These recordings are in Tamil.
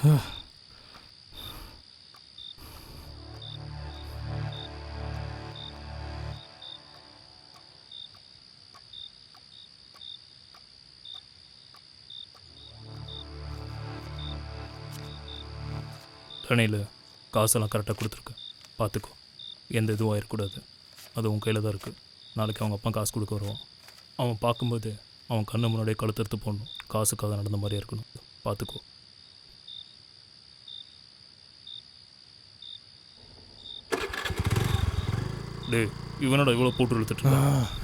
தனியில் காசெல்லாம் கரெக்டாக கொடுத்துருக்கு, பார்த்துக்கோ. எந்த இதுவும் ஆயிடக்கூடாது. அது உன் கையில் தான் இருக்குது. நாளைக்கு அவங்க அப்பா காசு கொடுக்க வருவான். அவன் பார்க்கும்போது அவன் கண்ணு முன்னாடியே கழுத்தெடுத்து போடணும். காசுக்காக நடந்த மாதிரியே இருக்கணும். பார்த்துக்கோ. டே, இவனோட இவ்வளோ போட்டு இழுத்துட்டு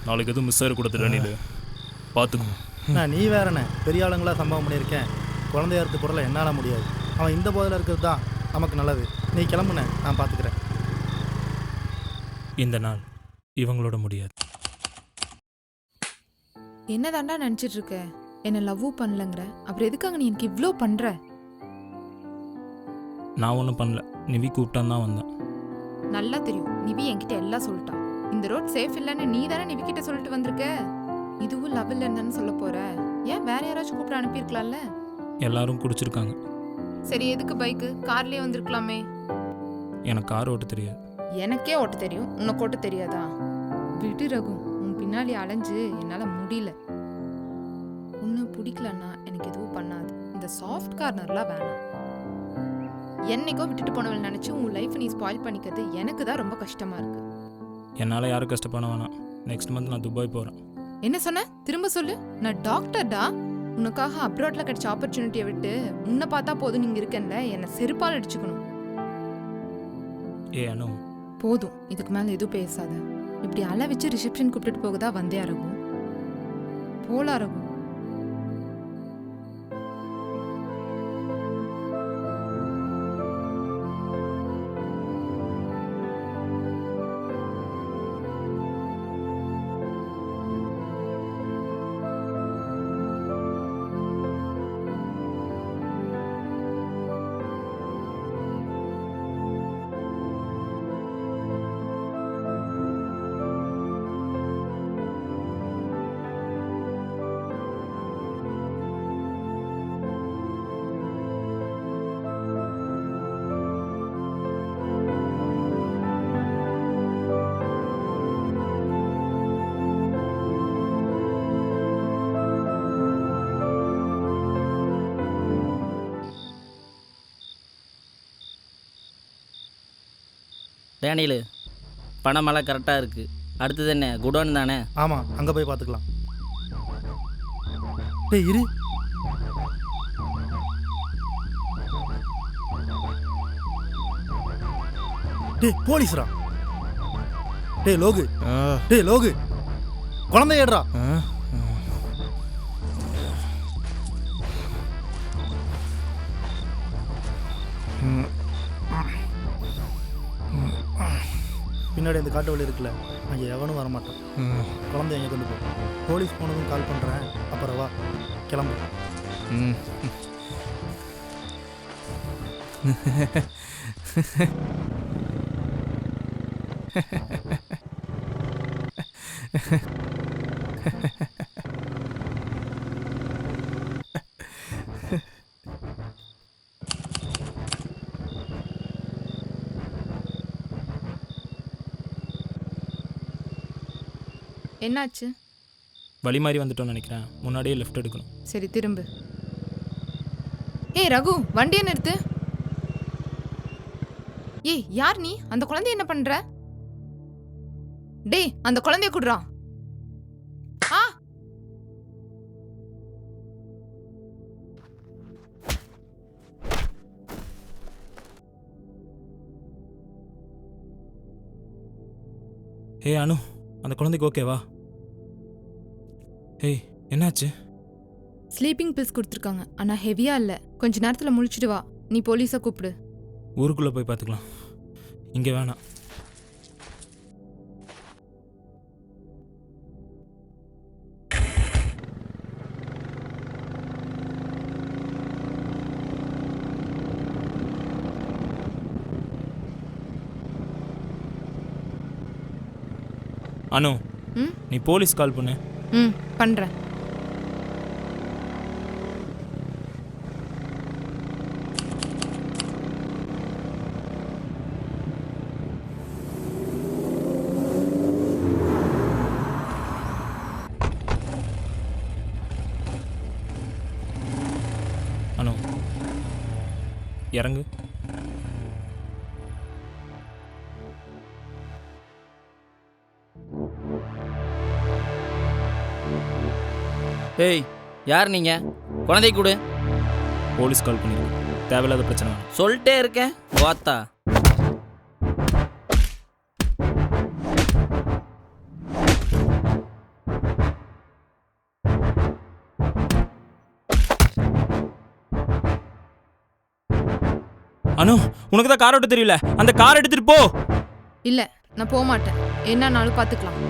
நாளைக்கு எதுவும் மிஸ் ஆகிடக்கூடாது டனியில், பார்த்துக்கோ. நான் நீ வேறண்ணே பெரிய ஆளுங்களாக சம்பவம் பண்ணியிருக்கேன். குழந்தைய எடுத்து பொருளை என்னால் முடியாது. அவன் இந்த போதில் இருக்கிறது தான் நமக்கு நல்லது. நீ கிளம்புன, நான் பார்த்துக்கிறேன். இந்த நாள் இவங்களோட முடியாது. என்ன தாண்டா நினச்சிட்டு இருக்க? என்னை லவ்வும் பண்ணலங்கிற, அப்புறம் எதுக்காக நீ எனக்கு இவ்வளோ பண்ணுற? நான் ஒன்றும் பண்ணல, நிவி கூப்பிட்டான் தான் வந்தேன். நல்லா தெரியும், நிவி என்கிட்ட எல்லாம் சொல்லிட்டான். இந்த ரோட் சேஃப் இல்லைன்னு நீ தானே நிவி கிட்ட சொல்லிட்டு வந்திருக்க. இதுவும் லவ் இல்லைன்னு சொல்ல போற? ஏன் வேற யாராச்சும் கூப்பிட அனுப்பியிருக்கலாம்ல? எல்லாரும் குடிச்சிருக்காங்க. சரி, எதுக்கு பைக்கு? கார்லயே வந்திருக்கலாமே. எனக்கு கார் ஓட்ட தெரியாது. எனக்கே ஓட்ட தெரியும், உனக்கு ஓட்ட தெரியாதா? விடு ரகு, உன் பின்னாடி அலைஞ்சு என்னால முடியல. உன்னை பிடிக்கலன்னா எனக்கு எதுவும் பண்ணாது. இந்த சாஃப்ட் கார்னர்லாம் வேணாம். என்னைக்கோ விட்டுட்டு போனவள் நினைச்சு உன் லைஃப் நீ ஸ்பாயில் பண்ணிக்கிறது எனக்கு தான் ரொம்ப கஷ்டமா இருக்கு. என்னால் யாரும் கஷ்டப்பட வேணாம். நெக்ஸ்ட் மந்த் நான் துபாய் போகிறேன். என்ன சொன்ன? திரும்ப சொல்லு. நான் டாக்டர்டா. உனக்காக அப்ராட்ல கிடைச்ச ஆப்பர்ச்சுனிட்டியை விட்டு உன்னை பார்த்தா போதும் நீங்க இருக்கேன்ல, என்னை செருப்பால் அடிச்சுக்கணும். ஏ அனு, போதும், இதுக்கு மேல எதுவும் பேசாத. இப்படி அலை வச்சு ரிசப்ஷன் கூப்பிட்டு போகதா வந்தே ரகு. போலா ரகு. டேனியலு, பணமெல்லாம் கரெக்டாக இருக்குது. அடுத்தது என்ன, குடோன் தானே? ஆமாம், அங்கே போய் பார்த்துக்கலாம். டேய் இரு. டேய் போலீஸ்ரா. டேய் லோகு. டேய் லோகு, குழந்தை ஏடுறா. பின்னாடி அந்த காட்டு வழி இருக்குல்ல, அங்கே எவனும் வரமாட்டான். குழந்தை எங்கே கொண்டு போ. போலீஸ் போனதும் கால் பண்ணுறேன். அப்புறம் வா, கிளம்பு. என்னாச்சு? வழி மாதிரி வந்துட்டோன்னு நினைக்கிறேன். முன்னாடியே லெஃப்ட் எடுக்கணும். சரி, திரும்பு. ஏய் ரகு, வண்டியை நிறுத்து. ஏய், யார் நீ? அந்த குழந்தைய என்ன பண்ற? டேய், அந்த குழந்தைய குடுறா. ஆ, ஏய் அனு, அந்த குழந்தைக்கு ஓகேவா? ஏய், என்னாச்சு? ஸ்லீப்பிங் பில்ஸ் கொடுத்துருக்காங்க, ஆனா ஹெவியா இல்ல. கொஞ்ச நேரத்துல முழிச்சிட்டு வா. நீ போலீஸை கூப்பிடு. ஊருக்குள்ளே போய் பார்த்துக்கலாம், இங்கே வேணாம். அனு, நீ போலீஸ் கால் பண்ணு. பண்றேன். அனு இறங்கு. ஏய், யார் நீங்கள்? குழந்தை கொடு. போலீஸ் கால் பண்ணிருக்கு, தேவையில்லாத பிரச்சனை வேணாம். சொல்லிட்டே இருக்கேன் வாத்தா. அனு, உனக்கு தான் கார் ஓட்ட தெரியல, அந்த கார் எடுத்துட்டு போ. இல்லை, நான் போக மாட்டேன். என்னன்னாலும் பார்த்துக்கலாம்.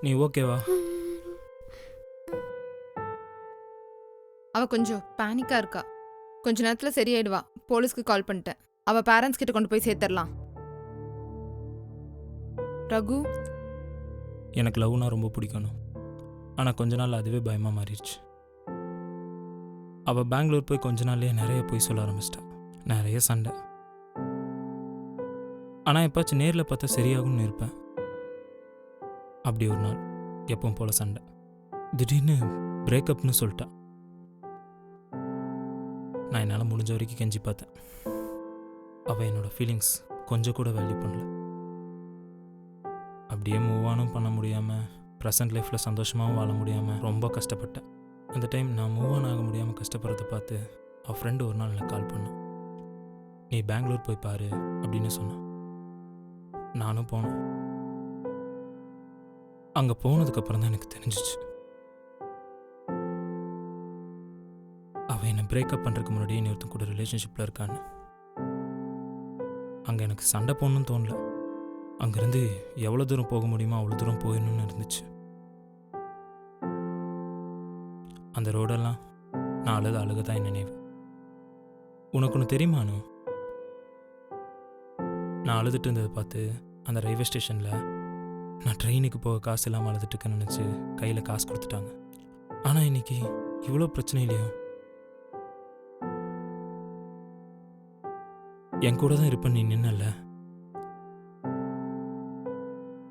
நீ ஓகேவா? அவள் கொஞ்சம் பேனிக்காக இருக்கா. கொஞ்ச நேரத்தில் சரியாயிடுவா. போலீஸ்க்கு கால் பண்ணிட்டேன். அவள் பேரண்ட்ஸ் கிட்ட கொண்டு போய் சேர்த்துடலாம். ரகு, எனக்கு லவ்னா ரொம்ப பிடிக்கணும். ஆனால் கொஞ்ச நாள் அதுவே பயமாக மாறிடுச்சு. அவள் பெங்களூர் போய் கொஞ்ச நாள்லேயே நிறைய போய் சொல்ல ஆரம்பிச்சிட்டான். நிறைய சண்டை. ஆனால் எப்பாச்சும் நேரில் பார்த்தா சரியாகும்னு இருப்பேன். அப்படி ஒரு நாள் எப்பவும் போல சண்டை. திடீர்னு பிரேக்கப்னு சொல்லிட்டான். நான் என்னால் முடிஞ்ச வரைக்கும் கெஞ்சி பார்த்தேன். அவள் என்னோட ஃபீலிங்ஸ் கொஞ்சம் கூட வேல்யூ பண்ணல. அப்படியே மூவ் ஆனும் பண்ண முடியாமல், ப்ரெசன்ட் லைஃப்பில் சந்தோஷமாகவும் வாழ முடியாமல் ரொம்ப கஷ்டப்பட்டேன். அந்த டைம் நான் மூவ் ஆன் ஆக முடியாமல் கஷ்டப்படுறத பார்த்து அவள் ஃப்ரெண்டு ஒரு நாள் எனக்கு கால் பண்ணான். நீ பெங்களூர் போய் பாரு அப்படின்னு சொன்னான். நானும் போனேன். அங்கே போனதுக்கப்புறம் தான் எனக்கு தெரிஞ்சிச்சு, அவள் என்னை பிரேக்கப் பண்ணுறதுக்கு முன்னாடியே இன்னொருத்தன் கூட ரிலேஷன்ஷிப்பில் இருக்கான்னு. அங்கே எனக்கு சண்டை போடணும்னு தோணல. அங்கேருந்து எவ்வளோ தூரம் போக முடியுமோ அவ்வளோ தூரம் போயிடணும்னு இருந்துச்சு. அந்த ரோடெல்லாம் நான் அழுகதான் என் நினைவு. உனக்கு ஒன்று தெரியுமானு, நான் அழுதுட்டு இருந்ததை பார்த்து அந்த ரயில்வே ஸ்டேஷனில் நான் ட்ரெயினுக்கு போக காசு இல்லாமல் அழுதுட்டுருக்கேன்னு நினச்சி கையில் காசு கொடுத்துட்டாங்க. ஆனால் இன்னைக்கு இவ்வளோ பிரச்சனையிலையும் என் கூட தான் இருப்பேன் நீ நின்னல.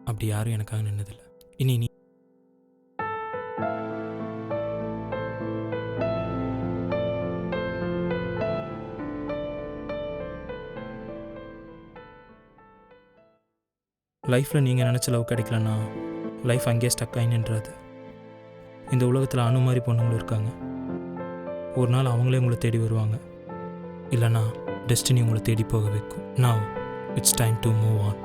அப்படி யாரும் எனக்காக நின்னதில்லை. இனி நீ லைஃப்பில் நீங்கள் நினச்ச லவ் கிடைக்கலன்னா லைஃப் அங்கேயே ஸ்டக் ஆகின்றாது. இந்த உலகத்தில் அணு மாதிரி பொண்ணுங்களும் இருக்காங்க. ஒரு நாள் அவங்களே உங்களை தேடி வருவாங்க, இல்லைனா டெஸ்டினி உங்களை தேடி போக வைக்கும். Now it's time to move on.